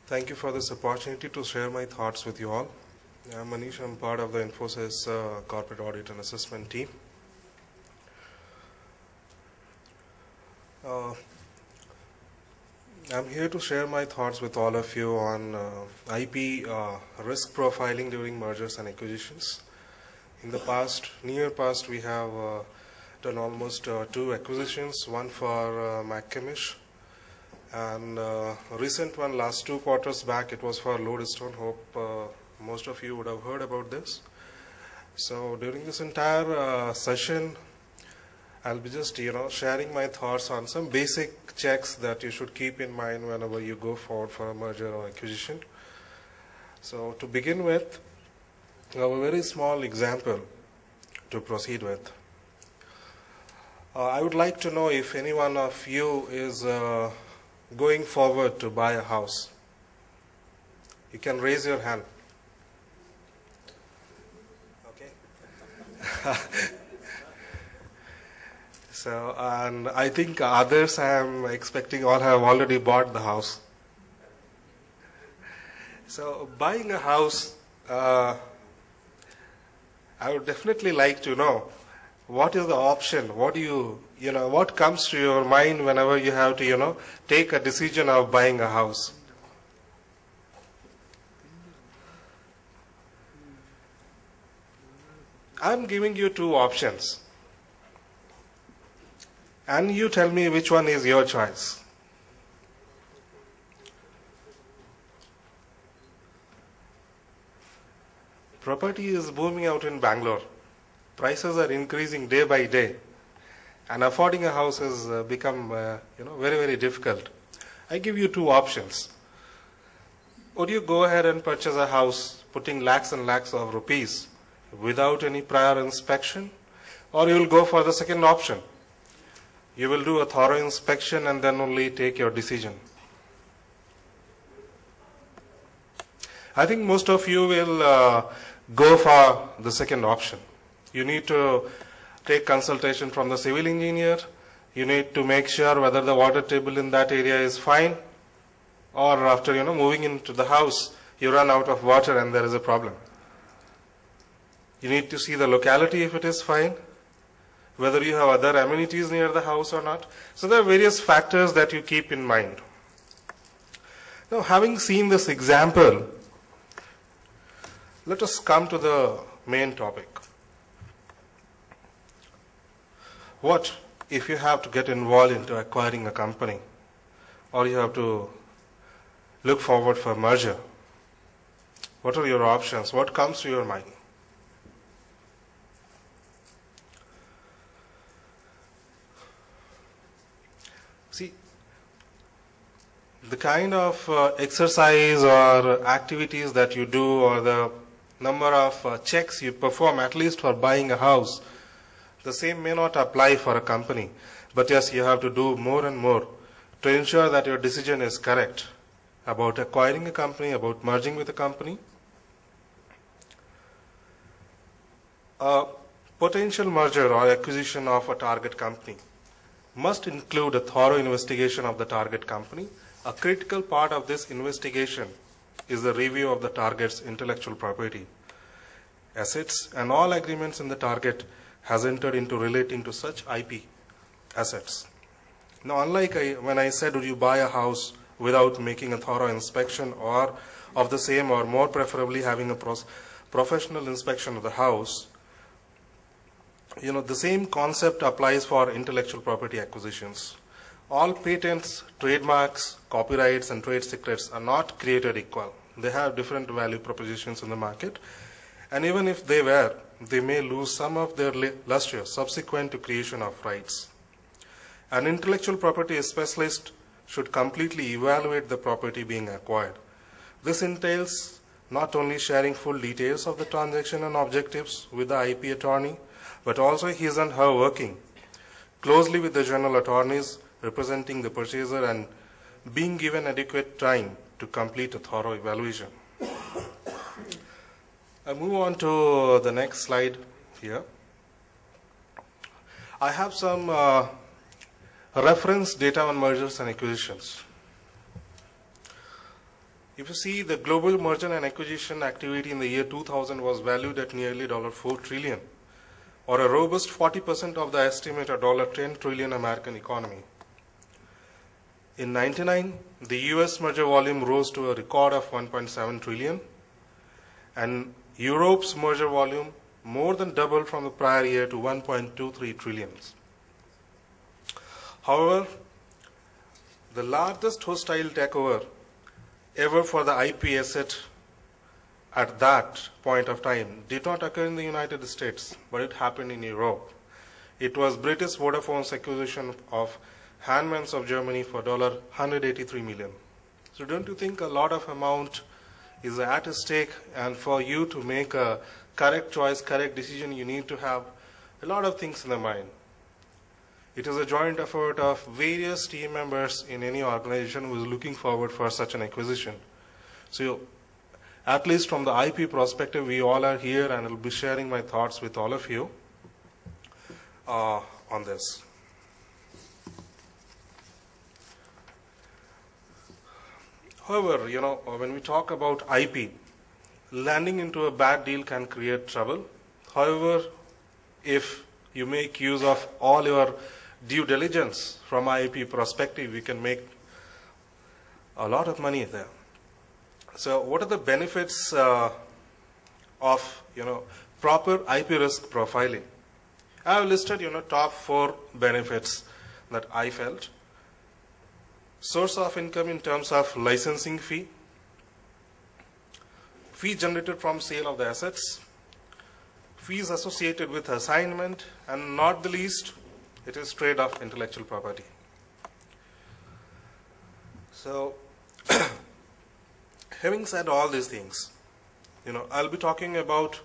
Thank you for this opportunity to share my thoughts with you all. I'm Manish. I'm part of the Infosys Corporate Audit and Assessment team. I'm here to share my thoughts with all of you on IP risk profiling during mergers and acquisitions. In the near past, we have done almost 2 acquisitions, one for McCamish, and recent one last 2 quarters back, it was for Lodestone. Hope most of you would have heard about this. So during this entire session, I'll be just sharing my thoughts on some basic checks that you should keep in mind whenever you go forward for a merger or acquisition. So to begin with, I have a very small example to proceed with. I would like to know if any one of you is going forward to buy a house. You can raise your hand. Okay. So, and I think others I am expecting all have already bought the house. So, buying a house, I would definitely like to know what is the option. What do what comes to your mind whenever you have to, take a decision of buying a house? I'm giving you 2 options. And you tell me which one is your choice. Property is booming out in Bangalore. Prices are increasing day by day. And affording a house has become very, very difficult. I give you 2 options. Would you go ahead and purchase a house putting lakhs and lakhs of rupees without any prior inspection? Or you will go for the second option. You will do a thorough inspection and then only take your decision. I think most of you will go for the second option. You need to take consultation from the civil engineer. You need to make sure whether the water table in that area is fine, or after moving into the house, you run out of water and there is a problem. You need to see the locality if it is fine, whether you have other amenities near the house or not. So there are various factors that you keep in mind. Now, having seen this example, let us come to the main topic. What if you have to get involved into acquiring a company, or you have to look forward for a merger? What are your options? What comes to your mind? See, the kind of exercise or activities that you do, or the number of checks you perform, at least for buying a house, the same may not apply for a company. But yes, you have to do more and more to ensure that your decision is correct about acquiring a company, about merging with a company. A potential merger or acquisition of a target company must include a thorough investigation of the target company. A critical part of this investigation is the review of the target's intellectual property, assets, and all agreements in the target has entered into relating to such IP assets. Now, unlike when I said, would you buy a house without making a thorough inspection or of the same, or more preferably having a professional inspection of the house, the same concept applies for intellectual property acquisitions. All patents, trademarks, copyrights, and trade secrets are not created equal. They have different value propositions in the market. And even if they were, they may lose some of their luster subsequent to creation of rights. An intellectual property specialist should completely evaluate the property being acquired. This entails not only sharing full details of the transaction and objectives with the IP attorney, but also his and her working closely with the general attorneys representing the purchaser and being given adequate time to complete a thorough evaluation. I move on to the next slide here. I have some reference data on mergers and acquisitions. If you see, the global merger and acquisition activity in the year 2000 was valued at nearly $4 trillion, or a robust 40% of the estimated $10 trillion American economy. In 1999, the US merger volume rose to a record of 1.7 trillion, and Europe's merger volume more than doubled from the prior year to 1.23 trillion. However, the largest hostile takeover ever for the IP asset at that point of time did not occur in the United States, but it happened in Europe. It was British Vodafone's acquisition of Handmans of Germany for $183 million. So don't you think a lot of amount is at stake, and for you to make a correct choice, correct decision, you need to have a lot of things in the mind. It is a joint effort of various team members in any organization who is looking forward for such an acquisition. So at least from the IP perspective, we all are here, and I'll be sharing my thoughts with all of you on this. However, when we talk about IP, landing into a bad deal can create trouble. However, if you make use of all your due diligence from IP perspective, you can make a lot of money there. So what are the benefits of proper IP risk profiling? I have listed top 4 benefits that I felt. Source of income in terms of licensing fee, fee generated from sale of the assets, fees associated with assignment, and not the least, it is trade of intellectual property. So, having said all these things, I'll be talking about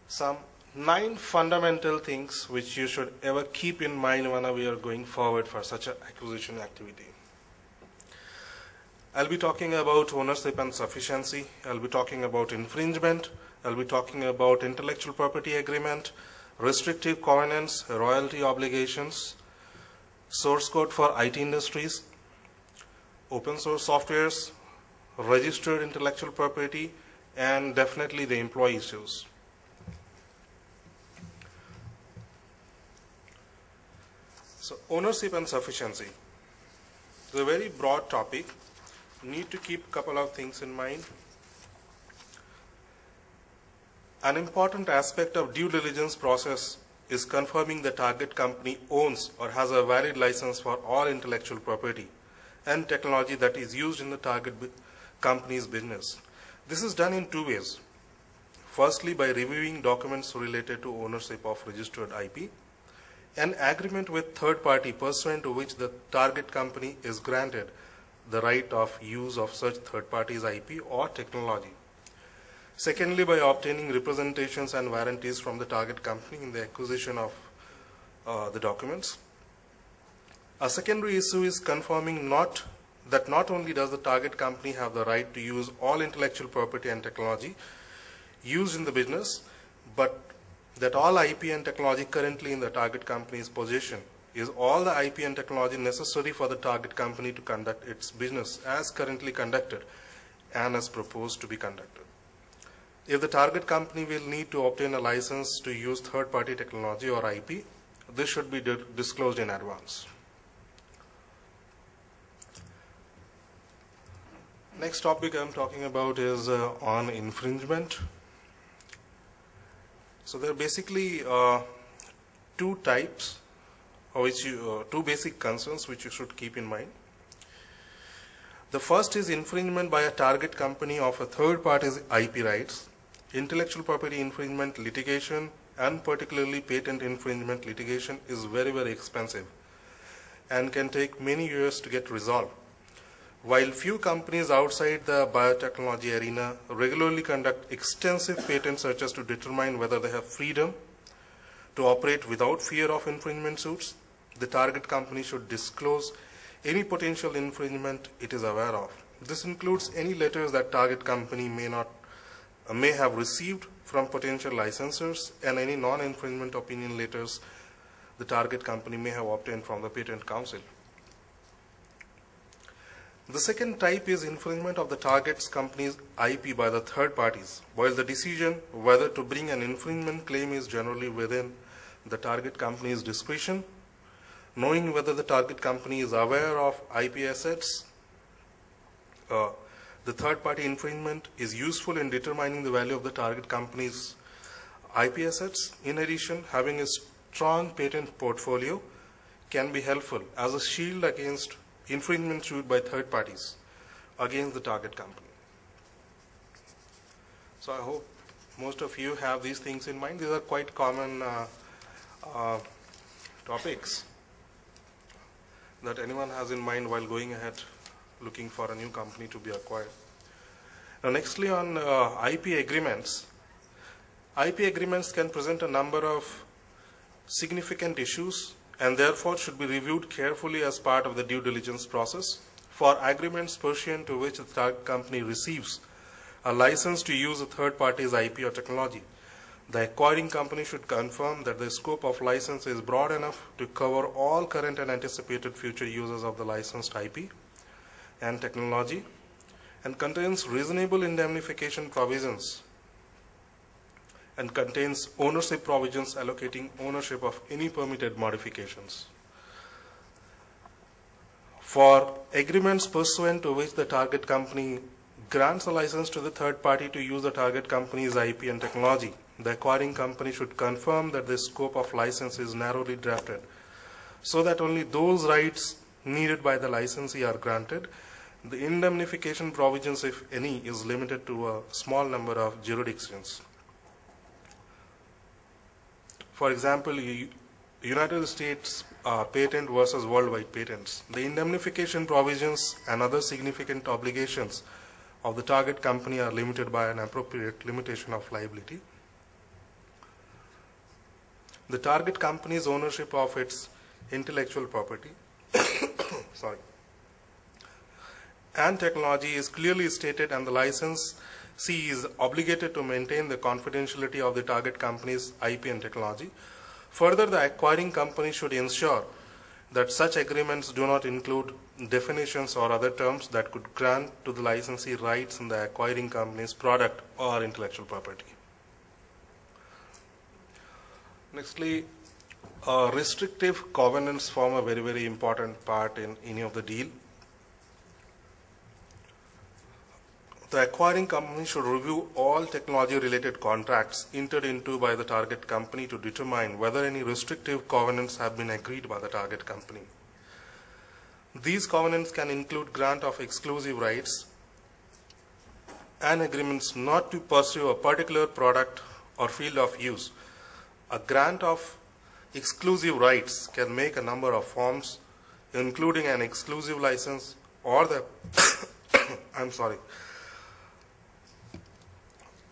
some 9 fundamental things which you should ever keep in mind when we are going forward for such an acquisition activity. I'll be talking about ownership and sufficiency. I'll be talking about infringement. I'll be talking about intellectual property agreement, restrictive covenants, royalty obligations, source code for IT industries, open source softwares, registered intellectual property, and definitely the employee issues. So ownership and sufficiency is a very broad topic. You need to keep a couple of things in mind. An important aspect of due diligence process is confirming the target company owns or has a valid license for all intellectual property and technology that is used in the target company's business. This is done in 2 ways. Firstly, by reviewing documents related to ownership of registered IP, an agreement with third party pursuant to which the target company is granted the right of use of such third party's IP or technology. Secondly, by obtaining representations and warranties from the target company in the acquisition of the documents. A secondary issue is confirming that not only does the target company have the right to use all intellectual property and technology used in the business, but that all IP and technology currently in the target company's possession is all the IP and technology necessary for the target company to conduct its business as currently conducted and as proposed to be conducted. If the target company will need to obtain a license to use third-party technology or IP, this should be disclosed in advance. Next topic I'm talking about is on infringement. So there are basically 2 types, two basic concerns which you should keep in mind. The first is infringement by a target company of a third party's IP rights. Intellectual property infringement litigation, and particularly patent infringement litigation, is very, very expensive and can take many years to get resolved. While few companies outside the biotechnology arena regularly conduct extensive patent searches to determine whether they have freedom to operate without fear of infringement suits, the target company should disclose any potential infringement it is aware of. This includes any letters that target company may have received from potential licensors and any non-infringement opinion letters the target company may have obtained from the Patent Council. The second type is infringement of the target's company's IP by the third parties, while the decision whether to bring an infringement claim is generally within the target company's discretion. Knowing whether the target company is aware of IP assets, the third-party infringement is useful in determining the value of the target company's IP assets. In addition, having a strong patent portfolio can be helpful as a shield against infringement sued by third parties against the target company. So I hope most of you have these things in mind. These are quite common topics that anyone has in mind while going ahead looking for a new company to be acquired. Now, nextly on IP agreements. IP agreements can present a number of significant issues and therefore should be reviewed carefully as part of the due diligence process. For agreements pursuant to which the target company receives a license to use a third party's IP or technology, the acquiring company should confirm that the scope of license is broad enough to cover all current and anticipated future users of the licensed IP and technology, and contains reasonable indemnification provisions and contains ownership provisions allocating ownership of any permitted modifications. For agreements pursuant to which the target company grants a license to the third party to use the target company's IP and technology, the acquiring company should confirm that the scope of license is narrowly drafted so that only those rights needed by the licensee are granted. The indemnification provisions, if any, is limited to a small number of jurisdictions. For example, United States patent versus worldwide patents. The indemnification provisions and other significant obligations of the target company are limited by an appropriate limitation of liability. The target company's ownership of its intellectual property and technology is clearly stated, and the licensee is obligated to maintain the confidentiality of the target company's IP and technology. Further, the acquiring company should ensure that such agreements do not include definitions or other terms that could grant to the licensee rights in the acquiring company's product or intellectual property. Nextly, restrictive covenants form a very, very important part in any of the deal. The acquiring company should review all technology-related contracts entered into by the target company to determine whether any restrictive covenants have been agreed by the target company. These covenants can include grant of exclusive rights and agreements not to pursue a particular product or field of use. A grant of exclusive rights can make a number of forms, including an exclusive license or the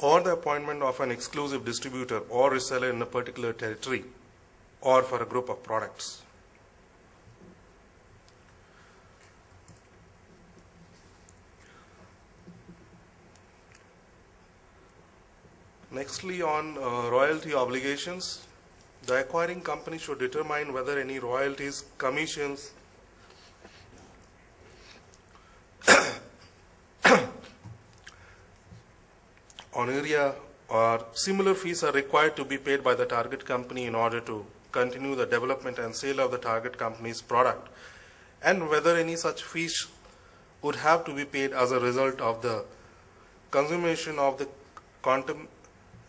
or the appointment of an exclusive distributor or reseller in a particular territory or for a group of products. Nextly, on royalty obligations, the acquiring company should determine whether any royalties, commissions, on area or similar fees are required to be paid by the target company in order to continue the development and sale of the target company's product, and whether any such fees would have to be paid as a result of the consummation of the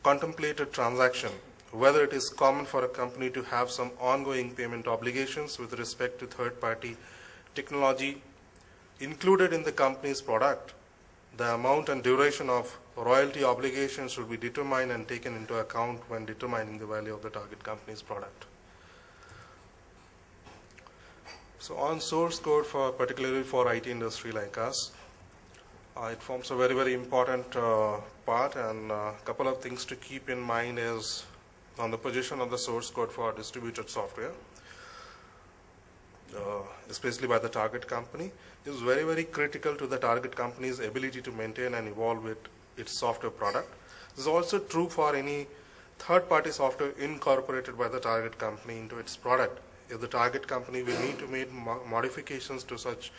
contemplated transaction, whether it is common for a company to have some ongoing payment obligations with respect to third-party technology included in the company's product. The amount and duration of royalty obligations should be determined and taken into account when determining the value of the target company's product. So on source code, particularly for IT industry like us, it forms a very, very important part, and a couple of things to keep in mind is on the position of the source code for distributed software, especially by the target company, is very, very critical to the target company's ability to maintain and evolve its software product. This is also true for any third-party software incorporated by the target company into its product. If the target company will need to make modifications to such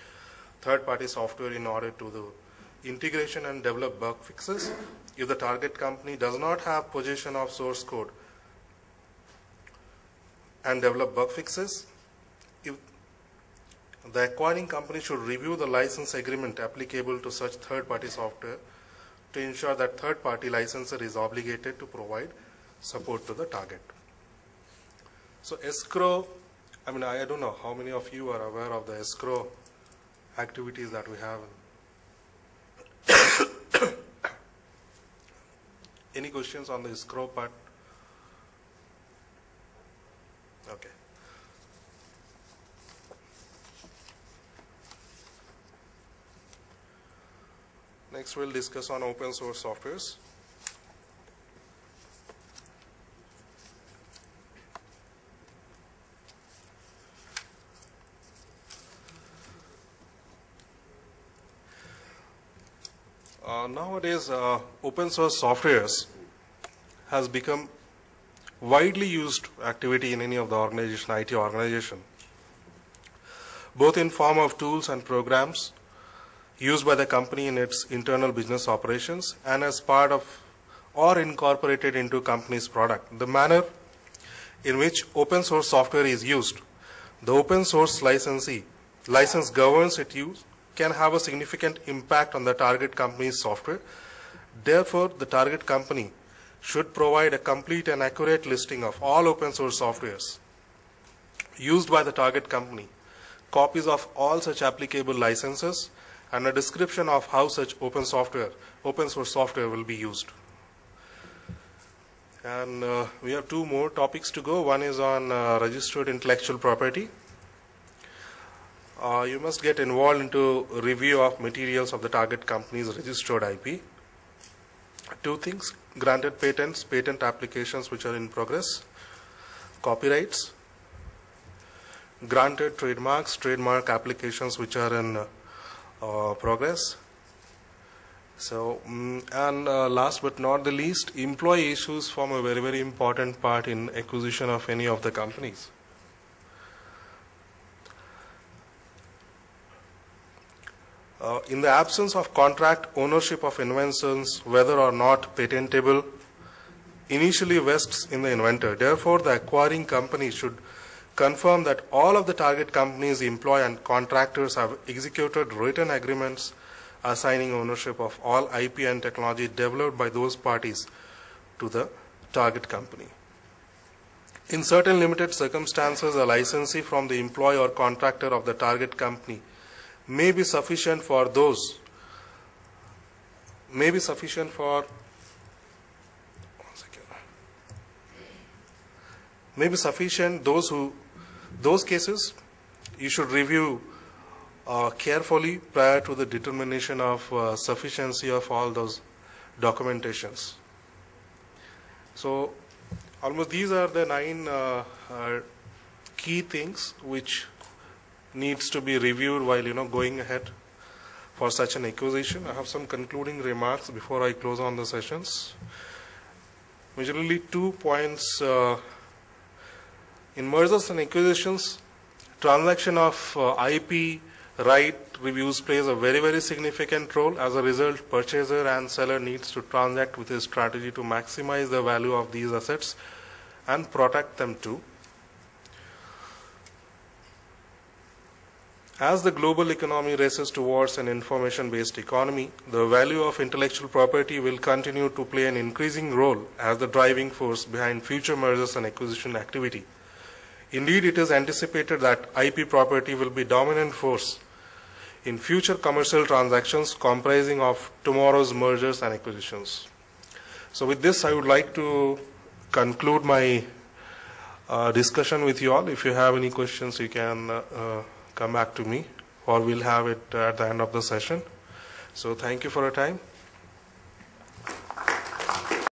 third-party software in order to the integration and develop bug fixes. If the target company does not have possession of source code and develop bug fixes, if the acquiring company should review the license agreement applicable to such third-party software to ensure that third-party licensor is obligated to provide support to the target. So escrow, I don't know how many of you are aware of the escrow activities that we have. Any questions on the escrow part? Okay. Next we'll discuss on open source softwares. Nowadays, open source softwares has become widely used activity in any of the organization, IT organization, both in form of tools and programs used by the company in its internal business operations and as part of or incorporated into company's product. The manner in which open source software is used, the open source license governs its use, can have a significant impact on the target company's software. Therefore, the target company should provide a complete and accurate listing of all open source softwares used by the target company, copies of all such applicable licenses, and a description of how such open source software will be used. And we have two more topics to go. One is on registered intellectual property. You must get involved into review of materials of the target company's registered IP. Two things: granted patents, patent applications which are in progress, copyrights, granted trademarks, trademark applications which are in progress. So, and last but not the least, employee issues form a very, very important part in acquisition of any of the companies. In the absence of contract, ownership of inventions, whether or not patentable, initially vests in the inventor. Therefore, the acquiring company should confirm that all of the target company's employee and contractors have executed written agreements assigning ownership of all IP and technology developed by those parties to the target company. In certain limited circumstances, a licensee from the employee or contractor of the target company may be sufficient for those cases you should review carefully prior to the determination of sufficiency of all those documentations. So almost these are the 9 key things which needs to be reviewed while going ahead for such an acquisition. I have some concluding remarks before I close on the sessions. Majorly 2 points. In mergers and acquisitions, transaction of IP right reviews plays a very, very significant role. As a result, purchaser and seller needs to transact with a strategy to maximize the value of these assets and protect them too. As the global economy races towards an information-based economy, the value of intellectual property will continue to play an increasing role as the driving force behind future mergers and acquisition activity. Indeed, it is anticipated that IP property will be dominant force in future commercial transactions comprising of tomorrow's mergers and acquisitions. So with this, I would like to conclude my discussion with you all. If you have any questions, you can come back to me, or we'll have it at the end of the session. So thank you for your time.